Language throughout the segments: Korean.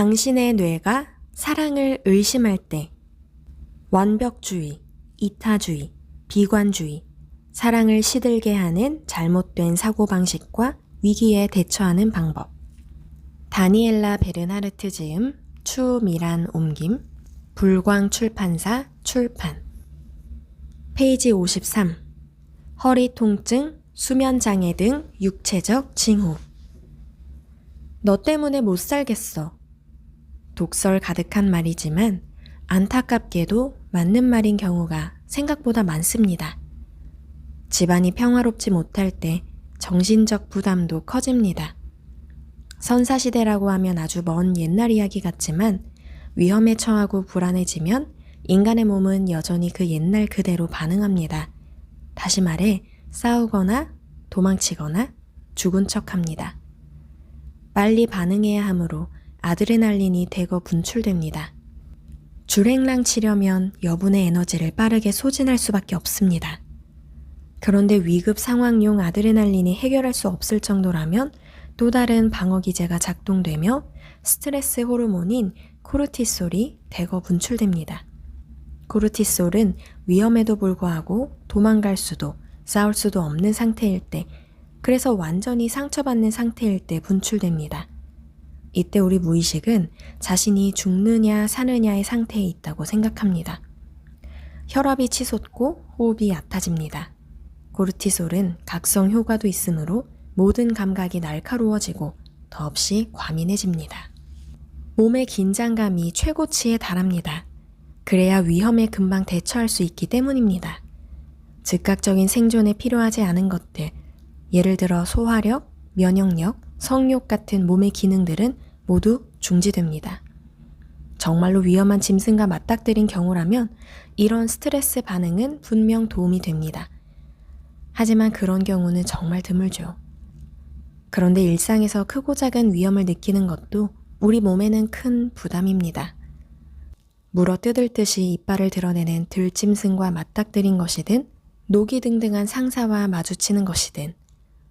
당신의 뇌가 사랑을 의심할 때 완벽주의, 이타주의, 비관주의, 사랑을 시들게 하는 잘못된 사고방식과 위기에 대처하는 방법. 다니엘라 베르나르트 지음, 추미란 옮김, 불광 출판사 출판. 페이지 53. 허리 통증, 수면 장애 등 육체적 징후. 너 때문에 못 살겠어. 독설 가득한 말이지만 안타깝게도 맞는 말인 경우가 생각보다 많습니다. 집안이 평화롭지 못할 때 정신적 부담도 커집니다. 선사시대라고 하면 아주 먼 옛날 이야기 같지만 위험에 처하고 불안해지면 인간의 몸은 여전히 그 옛날 그대로 반응합니다. 다시 말해 싸우거나 도망치거나 죽은 척합니다. 빨리 반응해야 하므로 아드레날린이 대거 분출됩니다. 줄행랑 치려면 여분의 에너지를 빠르게 소진할 수밖에 없습니다. 그런데 위급 상황용 아드레날린이 해결할 수 없을 정도라면 또 다른 방어기제가 작동되며 스트레스 호르몬인 코르티솔이 대거 분출됩니다. 코르티솔은 위험에도 불구하고 도망갈 수도 싸울 수도 없는 상태일 때, 그래서 완전히 상처받는 상태일 때 분출됩니다. 이때 우리 무의식은 자신이 죽느냐 사느냐의 상태에 있다고 생각합니다. 혈압이 치솟고 호흡이 얕아집니다. 코르티솔은 각성 효과도 있으므로 모든 감각이 날카로워지고 더없이 과민해집니다. 몸의 긴장감이 최고치에 달합니다. 그래야 위험에 금방 대처할 수 있기 때문입니다. 즉각적인 생존에 필요하지 않은 것들, 예를 들어 소화력, 면역력, 성욕 같은 몸의 기능들은 모두 중지됩니다. 정말로 위험한 짐승과 맞닥뜨린 경우라면 이런 스트레스 반응은 분명 도움이 됩니다. 하지만 그런 경우는 정말 드물죠. 그런데 일상에서 크고 작은 위험을 느끼는 것도 우리 몸에는 큰 부담입니다. 물어 뜯을 듯이 이빨을 드러내는 들짐승과 맞닥뜨린 것이든 노기 등등한 상사와 마주치는 것이든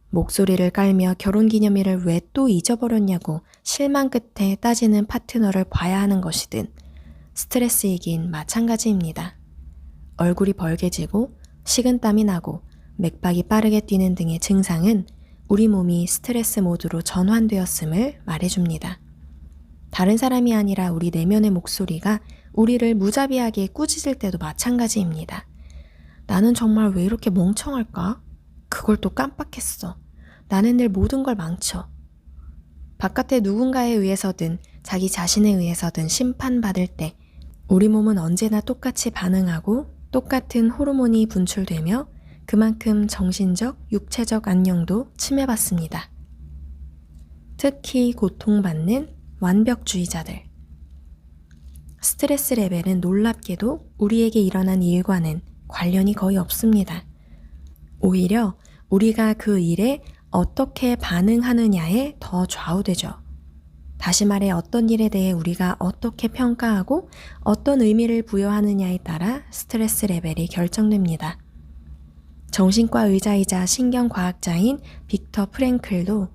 목소리를 깔며 결혼기념일을 왜 또 잊어버렸냐고 실망 끝에 따지는 파트너를 봐야 하는 것이든 스트레스이긴 마찬가지입니다. 얼굴이 벌개지고 식은땀이 나고 맥박이 빠르게 뛰는 등의 증상은 우리 몸이 스트레스 모드로 전환되었음을 말해줍니다. 다른 사람이 아니라 우리 내면의 목소리가 우리를 무자비하게 꾸짖을 때도 마찬가지입니다. 나는 정말 왜 이렇게 멍청할까? 그걸 또 깜빡했어. 나는 늘 모든 걸 망쳐. 바깥의 누군가에 의해서든 자기 자신에 의해서든 심판받을 때 우리 몸은 언제나 똑같이 반응하고 똑같은 호르몬이 분출되며 그만큼 정신적, 육체적 안녕도 침해받습니다. 특히 고통받는 완벽주의자들. 스트레스 레벨은 놀랍게도 우리에게 일어난 일과는 관련이 거의 없습니다. 오히려 우리가 그 일에 어떻게 반응하느냐에 더 좌우되죠. 다시 말해 어떤 일에 대해 우리가 어떻게 평가하고 어떤 의미를 부여하느냐에 따라 스트레스 레벨이 결정됩니다. 정신과 의사이자 신경과학자인 빅터 프랭클도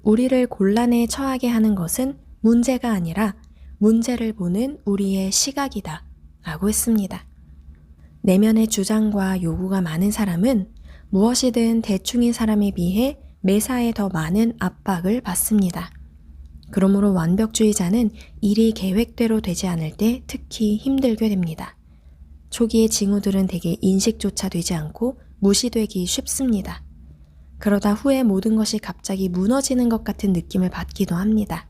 우리를 곤란에 처하게 하는 것은 문제가 아니라 문제를 보는 우리의 시각이다 라고 했습니다. 내면의 주장과 요구가 많은 사람은 무엇이든 대충인 사람에 비해 매사에 더 많은 압박을 받습니다. 그러므로 완벽주의자는 일이 계획대로 되지 않을 때 특히 힘들게 됩니다. 초기의 징후들은 대개 인식조차 되지 않고 무시되기 쉽습니다. 그러다 후에 모든 것이 갑자기 무너지는 것 같은 느낌을 받기도 합니다.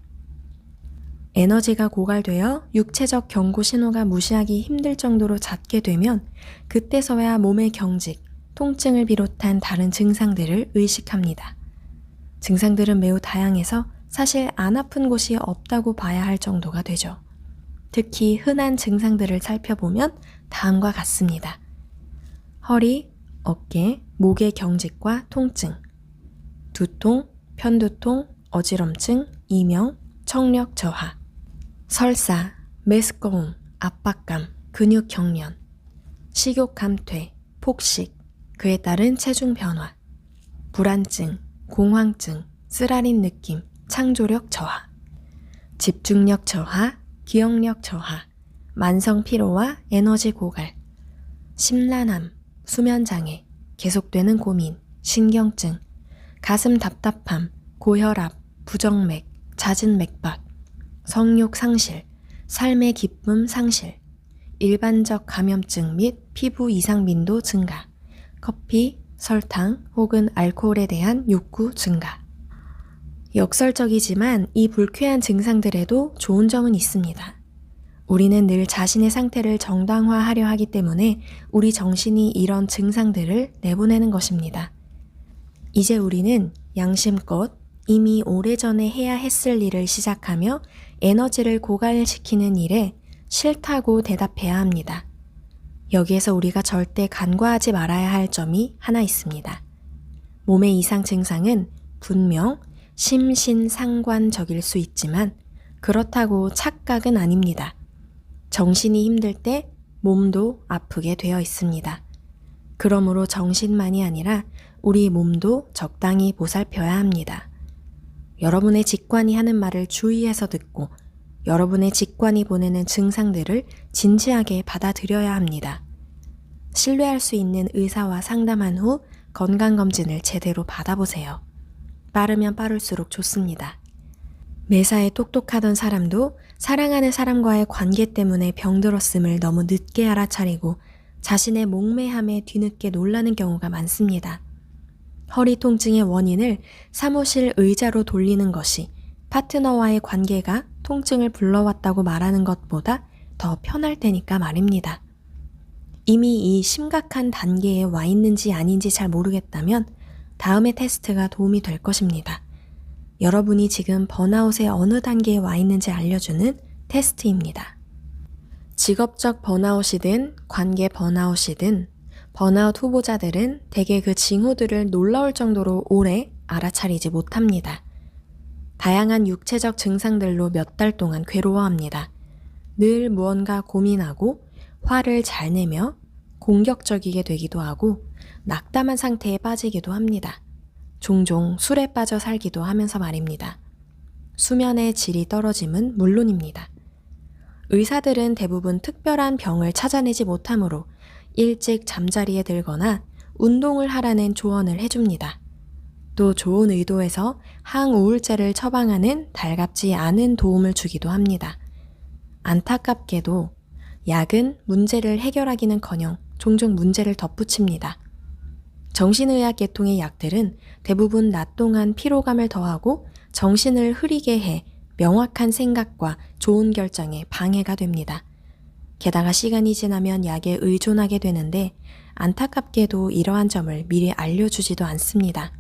에너지가 고갈되어 육체적 경고 신호가 무시하기 힘들 정도로 잦게 되면 그때서야 몸의 경직, 통증을 비롯한 다른 증상들을 의식합니다. 증상들은 매우 다양해서 사실 안 아픈 곳이 없다고 봐야 할 정도가 되죠. 특히 흔한 증상들을 살펴보면 다음과 같습니다. 허리, 어깨, 목의 경직과 통증, 두통, 편두통, 어지럼증, 이명, 청력 저하, 설사, 메스꺼움, 압박감, 근육 경련, 식욕 감퇴, 폭식, 그에 따른 체중 변화, 불안증, 공황증, 쓰라린 느낌, 창조력 저하. 집중력 저하, 기억력 저하, 만성 피로와 에너지 고갈, 심란함, 수면장애, 계속되는 고민, 신경증, 가슴 답답함, 고혈압, 부정맥, 잦은 맥박, 성욕 상실, 삶의 기쁨 상실, 일반적 감염증 및 피부 이상 빈도 증가, 커피, 설탕 혹은 알코올에 대한 욕구 증가. 역설적이지만 이 불쾌한 증상들에도 좋은 점은 있습니다. 우리는 늘 자신의 상태를 정당화하려 하기 때문에 우리 정신이 이런 증상들을 내보내는 것입니다. 이제 우리는 양심껏 이미 오래전에 해야 했을 일을 시작하며 에너지를 고갈시키는 일에 싫다고 대답해야 합니다. 여기에서 우리가 절대 간과하지 말아야 할 점이 하나 있습니다. 몸의 이상 증상은 분명 심신상관적일 수 있지만 그렇다고 착각은 아닙니다. 정신이 힘들 때 몸도 아프게 되어 있습니다. 그러므로 정신만이 아니라 우리 몸도 적당히 보살펴야 합니다. 여러분의 직관이 하는 말을 주의해서 듣고 여러분의 직관이 보내는 증상들을 진지하게 받아들여야 합니다. 신뢰할 수 있는 의사와 상담한 후 건강검진을 제대로 받아보세요. 빠르면 빠를수록 좋습니다. 매사에 똑똑하던 사람도 사랑하는 사람과의 관계 때문에 병들었음을 너무 늦게 알아차리고 자신의 목매함에 뒤늦게 놀라는 경우가 많습니다. 허리 통증의 원인을 사무실 의자로 돌리는 것이 파트너와의 관계가 통증을 불러왔다고 말하는 것보다 더 편할 테니까 말입니다. 이미 이 심각한 단계에 와 있는지 아닌지 잘 모르겠다면 다음의 테스트가 도움이 될 것입니다. 여러분이 지금 번아웃의 어느 단계에 와 있는지 알려주는 테스트입니다. 직업적 번아웃이든 관계 번아웃이든 번아웃 후보자들은 대개 그 징후들을 놀라울 정도로 오래 알아차리지 못합니다. 다양한 육체적 증상들로 몇 달 동안 괴로워합니다. 늘 무언가 고민하고 화를 잘 내며 공격적이게 되기도 하고 낙담한 상태에 빠지기도 합니다. 종종 술에 빠져 살기도 하면서 말입니다. 수면의 질이 떨어짐은 물론입니다. 의사들은 대부분 특별한 병을 찾아내지 못하므로 일찍 잠자리에 들거나 운동을 하라는 조언을 해줍니다. 또 좋은 의도에서 항우울제를 처방하는 달갑지 않은 도움을 주기도 합니다. 안타깝게도 약은 문제를 해결하기는커녕 종종 문제를 덧붙입니다. 정신의학 계통의 약들은 대부분 낮 동안 피로감을 더하고 정신을 흐리게 해 명확한 생각과 좋은 결정에 방해가 됩니다. 게다가 시간이 지나면 약에 의존하게 되는데 안타깝게도 이러한 점을 미리 알려주지도 않습니다.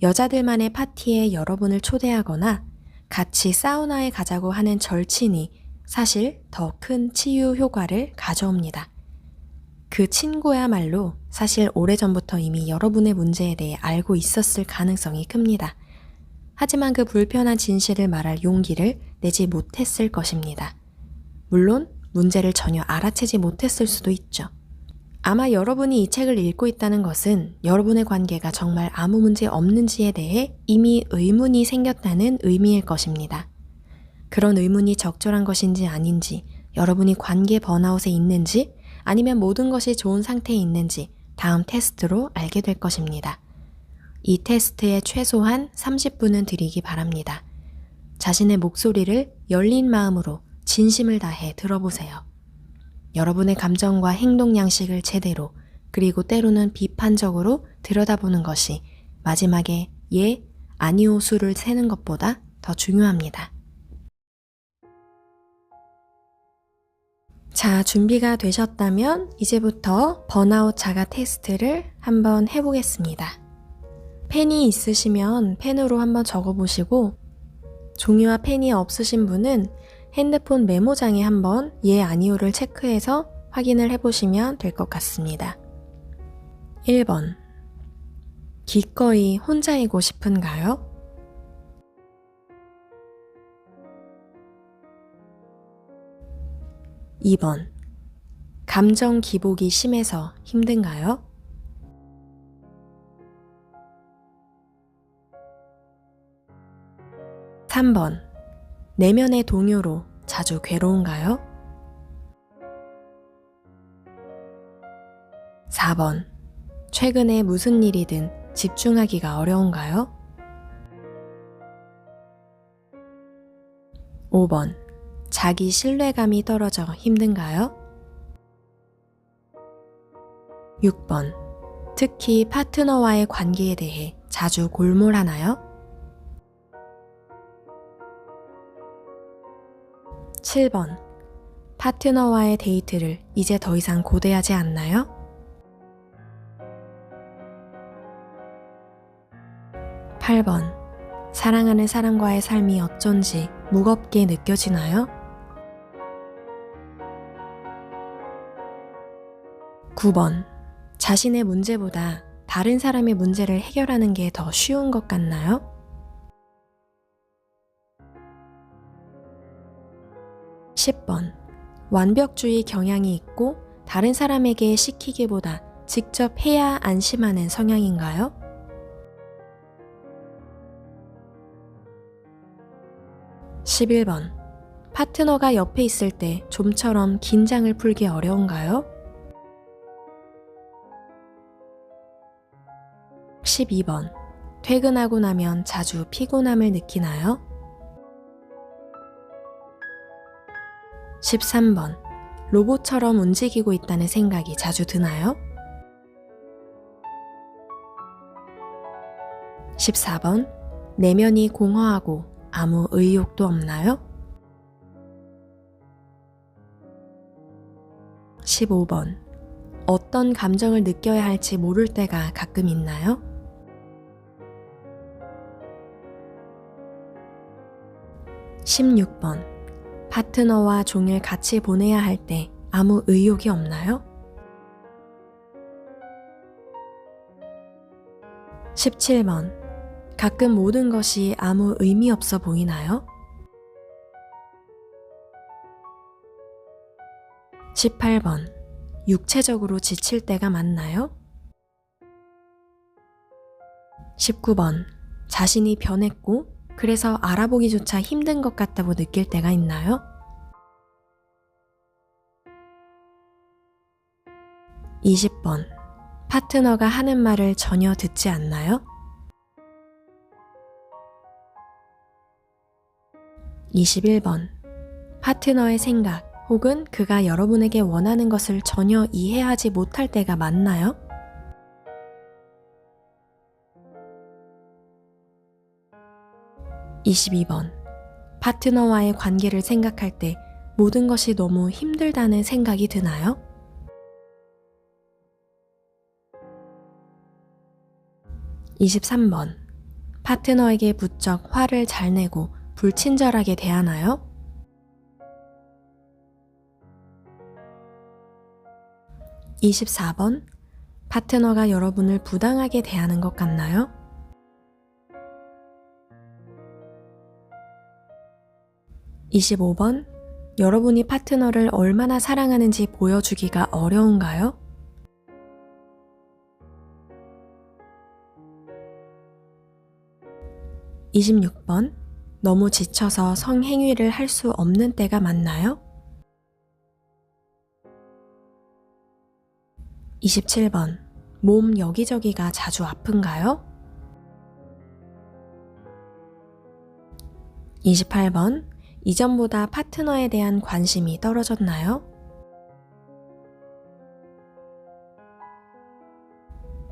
여자들만의 파티에 여러분을 초대하거나 같이 사우나에 가자고 하는 절친이 사실 더 큰 치유 효과를 가져옵니다. 그 친구야말로 사실 오래전부터 이미 여러분의 문제에 대해 알고 있었을 가능성이 큽니다. 하지만 그 불편한 진실을 말할 용기를 내지 못했을 것입니다. 물론 문제를 전혀 알아채지 못했을 수도 있죠. 아마 여러분이 이 책을 읽고 있다는 것은 여러분의 관계가 정말 아무 문제 없는지에 대해 이미 의문이 생겼다는 의미일 것입니다. 그런 의문이 적절한 것인지 아닌지, 여러분이 관계 번아웃에 있는지, 아니면 모든 것이 좋은 상태에 있는지 다음 테스트로 알게 될 것입니다. 이 테스트에 최소한 30분은 들이기 바랍니다. 자신의 목소리를 열린 마음으로 진심을 다해 들어보세요. 여러분의 감정과 행동 양식을 제대로 그리고 때로는 비판적으로 들여다보는 것이 마지막에 예, 아니오 수를 세는 것보다 더 중요합니다. 자, 준비가 되셨다면 이제부터 번아웃 자가 테스트를 한번 해보겠습니다. 펜이 있으시면 펜으로 한번 적어보시고 종이와 펜이 없으신 분은 핸드폰 메모장에 한번 예, 아니오를 체크해서 확인을 해보시면 될 것 같습니다. 1번. 기꺼이 혼자이고 싶은가요? 2번. 감정 기복이 심해서 힘든가요? 3번. 내면의 동요로 자주 괴로운가요? 4번. 최근에 무슨 일이든 집중하기가 어려운가요? 5번. 자기 신뢰감이 떨어져 힘든가요? 6번. 특히 파트너와의 관계에 대해 자주 골몰하나요? 7번. 파트너와의 데이트를 이제 더 이상 고대하지 않나요? 8번. 사랑하는 사람과의 삶이 어쩐지 무겁게 느껴지나요? 9번. 자신의 문제보다 다른 사람의 문제를 해결하는 게 더 쉬운 것 같나요? 10번. 완벽주의 경향이 있고 다른 사람에게 시키기보다 직접 해야 안심하는 성향인가요? 11번. 파트너가 옆에 있을 때 좀처럼 긴장을 풀기 어려운가요? 12번. 퇴근하고 나면 자주 피곤함을 느끼나요? 13번. 로봇처럼 움직이고 있다는 생각이 자주 드나요? 14번. 내면이 공허하고 아무 의욕도 없나요? 15번. 어떤 감정을 느껴야 할지 모를 때가 가끔 있나요? 16번. 파트너와 종일 같이 보내야 할 때 아무 의욕이 없나요? 17번. 가끔 모든 것이 아무 의미 없어 보이나요? 18번. 육체적으로 지칠 때가 많나요? 19번. 자신이 변했고 그래서 알아보기조차 힘든 것 같다고 느낄 때가 있나요? 20번. 파트너가 하는 말을 전혀 듣지 않나요? 21번. 파트너의 생각 혹은 그가 여러분에게 원하는 것을 전혀 이해하지 못할 때가 많나요? 22번. 파트너와의 관계를 생각할 때 모든 것이 너무 힘들다는 생각이 드나요? 23번. 파트너에게 부쩍 화를 잘 내고 불친절하게 대하나요? 24번. 파트너가 여러분을 부당하게 대하는 것 같나요? 25번. 여러분이 파트너를 얼마나 사랑하는지 보여주기가 어려운가요? 26번. 너무 지쳐서 성행위를 할 수 없는 때가 많나요? 27번. 몸 여기저기가 자주 아픈가요? 28번. 이전보다 파트너에 대한 관심이 떨어졌나요?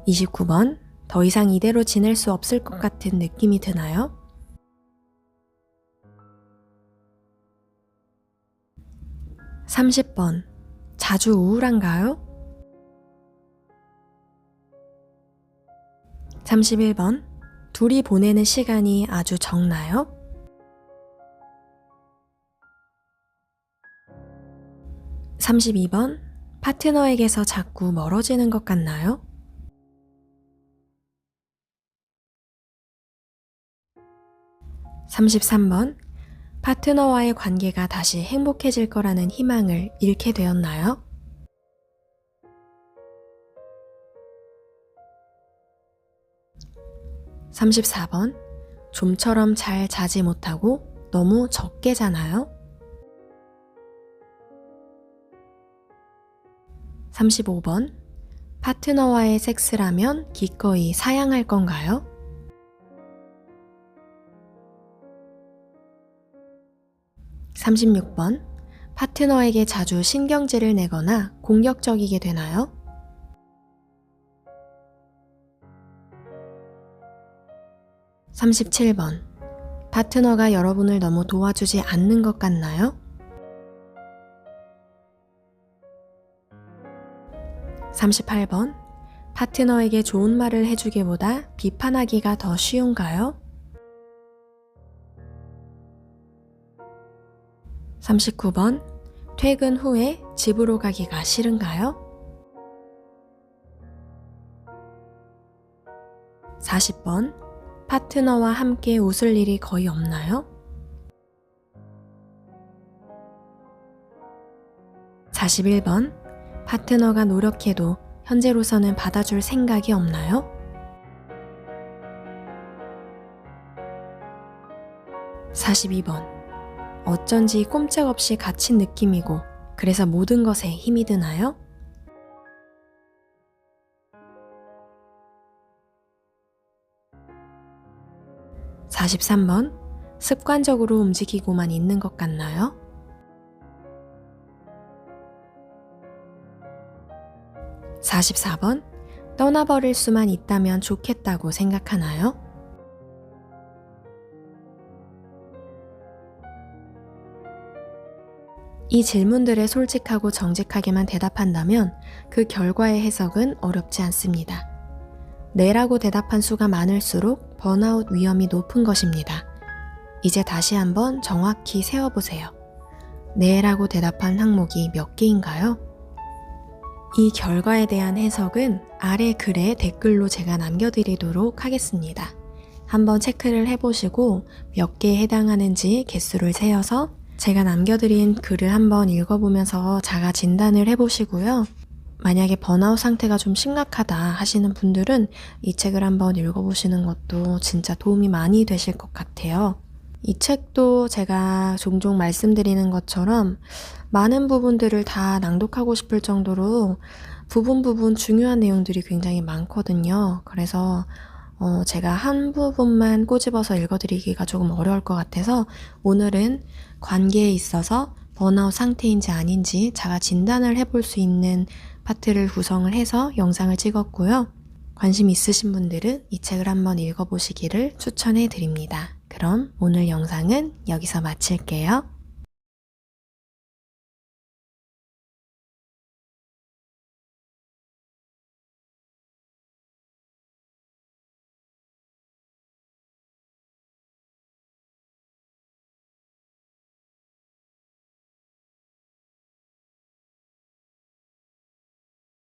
29번. 더 이상 이대로 지낼 수 없을 것 같은 느낌이 드나요? 30번. 자주 우울한가요? 31번. 둘이 보내는 시간이 아주 적나요? 32번. 파트너에게서 자꾸 멀어지는 것 같나요? 33번. 파트너와의 관계가 다시 행복해질 거라는 희망을 잃게 되었나요? 34번. 좀처럼 잘 자지 못하고 너무 적게잖아요? 35번. 파트너와의 섹스라면 기꺼이 사양할 건가요? 36번. 파트너에게 자주 신경질을 내거나 공격적이게 되나요? 37번. 파트너가 여러분을 너무 도와주지 않는 것 같나요? 38번. 파트너에게 좋은 말을 해주기보다 비판하기가 더 쉬운가요? 39번. 퇴근 후에 집으로 가기가 싫은가요? 40번. 파트너와 함께 웃을 일이 거의 없나요? 41번. 파트너가 노력해도 현재로서는 받아줄 생각이 없나요? 42번. 어쩐지 꼼짝없이 갇힌 느낌이고 그래서 모든 것에 힘이 드나요? 43번. 습관적으로 움직이고만 있는 것 같나요? 44번. 떠나버릴 수만 있다면 좋겠다고 생각하나요? '이 질문들에 솔직하고 정직하게만 대답한다면 그 결과의 해석은 어렵지 않습니다. 네라고 대답한 수가 많을수록 번아웃 위험이 높은 것입니다. 이제 다시 한번 정확히 세어보세요. 네라고 대답한 항목이 몇 개인가요? 이 결과에 대한 해석은 아래 글에 댓글로 제가 남겨드리도록 하겠습니다. 한번 체크를 해보시고 몇 개에 해당하는지 개수를 세어서 제가 남겨드린 글을 한번 읽어보면서 자가 진단을 해보시고요. 만약에 번아웃 상태가 좀 심각하다 하시는 분들은 이 책을 한번 읽어보시는 것도 진짜 도움이 많이 되실 것 같아요. 이 책도 제가 종종 말씀드리는 것처럼 많은 부분들을 다 낭독하고 싶을 정도로 부분 중요한 내용들이 굉장히 많거든요. 그래서 제가 한 부분만 꼬집어서 읽어드리기가 조금 어려울 것 같아서 오늘은 관계에 있어서 번아웃 상태인지 아닌지 자가 진단을 해볼 수 있는 파트를 구성을 해서 영상을 찍었고요. 관심 있으신 분들은 이 책을 한번 읽어보시기를 추천해 드립니다. 그럼 오늘 영상은 여기서 마칠게요.